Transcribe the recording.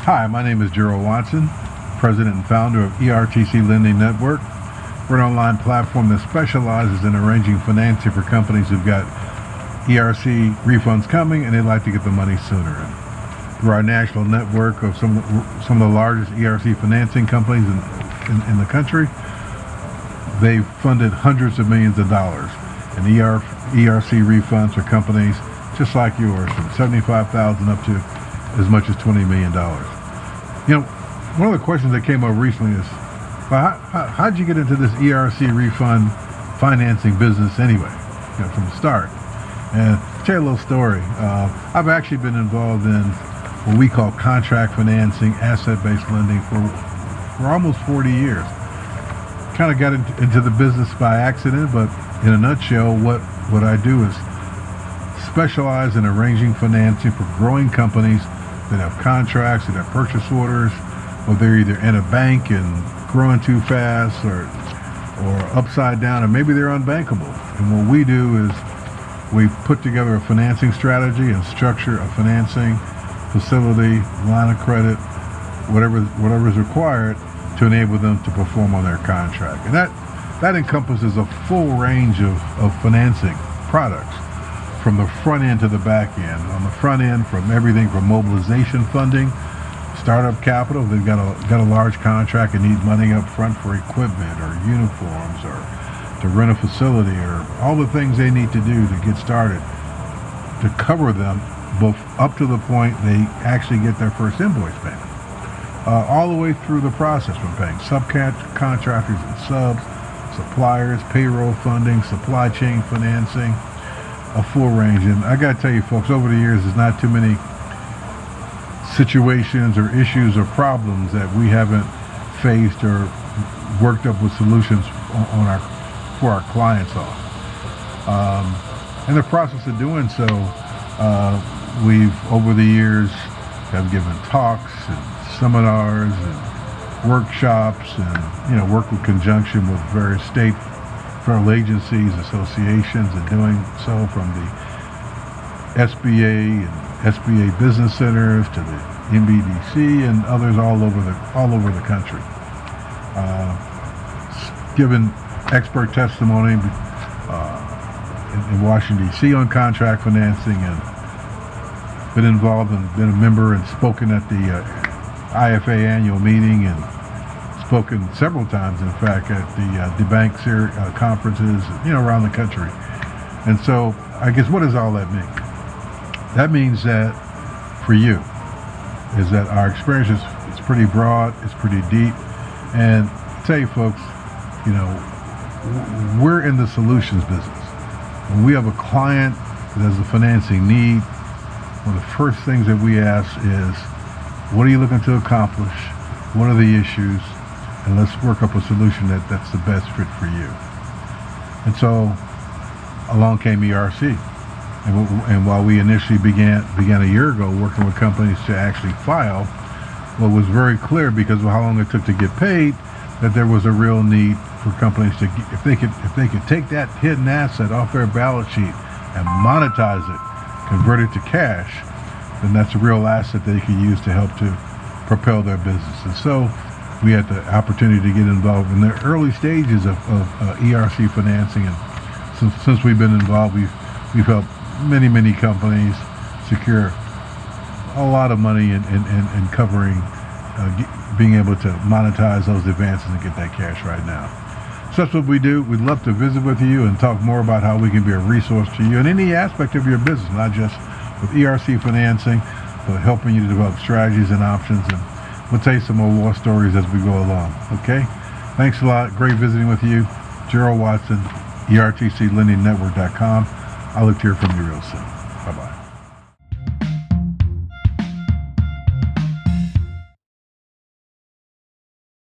Hi, my name is Gerald Watson, President and founder of ERTC Lending Network. We're an online platform that specializes in arranging financing for companies who've got ERC refunds coming and they'd like to get the money sooner. And through our national network of some of the largest ERC financing companies in the country, they've funded hundreds of millions of dollars in ERC refunds for companies just like yours, from $75,000 up to as much as $20 million. You know, one of the questions that came up recently is, well, how'd you get into this ERC refund financing business anyway, from the start? And to tell you a little story, I've actually been involved in what we call contract financing, asset-based lending for almost 40 years. Kind of got into the business by accident, but in a nutshell, what I do is specialize in arranging financing for growing companies that have contracts, that have purchase orders, or they're either in a bank and growing too fast, or upside down, or maybe they're unbankable. And what we do is we put together a financing strategy and structure a financing facility, line of credit, whatever is required to enable them to perform on their contract. And that encompasses a full range of financing products, from the front end to the back end. On the front end, from everything from mobilization funding, startup capital, they've got a large contract and need money up front for equipment or uniforms or to rent a facility or all the things they need to do to get started to cover them both up to the point they actually get their first invoice payment. All the way through the process, from paying subcontractors and subs, suppliers, payroll funding, supply chain financing, a full range. And I got to tell you folks, over the years, there's not too many situations or issues or problems that we haven't faced or worked up with solutions for our clients on. In the process of doing so, we've over the years have given talks and seminars and workshops, and work in conjunction with various state federal agencies, associations, and doing so from the SBA and SBA Business Centers to the NBDC and others all over the country. Given expert testimony in Washington, D.C. on contract financing, and been involved and been a member and spoken at the IFA annual meeting, and spoken several times, in fact, at the bank conferences, around the country. And so, I guess, what does all that mean? That means that for you, is that our experience is pretty broad, it's pretty deep, and I tell you folks, we're in the solutions business. When we have a client that has a financing need, one of the first things that we ask is, what are you looking to accomplish? What are the issues? And let's work up a solution that's the best fit for you. And so along came ERC. And while we initially began a year ago working with companies to actually file, well, it was very clear, because of how long it took to get paid, that there was a real need for companies to, if they could take that hidden asset off their balance sheet and monetize it, convert it to cash, then that's a real asset they could use to help to propel their business. And so we had the opportunity to get involved in the early stages of ERC financing, and since we've been involved, we've helped many companies secure a lot of money in covering, being able to monetize those advances and get that cash right now. So that's what we do. We'd love to visit with you and talk more about how we can be a resource to you in any aspect of your business, not just with ERC financing, but helping you to develop strategies and options. And we'll tell you some more war stories as we go along. Okay? Thanks a lot. Great visiting with you. Gerald Watson, ERTCLendingNetwork.com. I look to hear from you real soon. Bye-bye.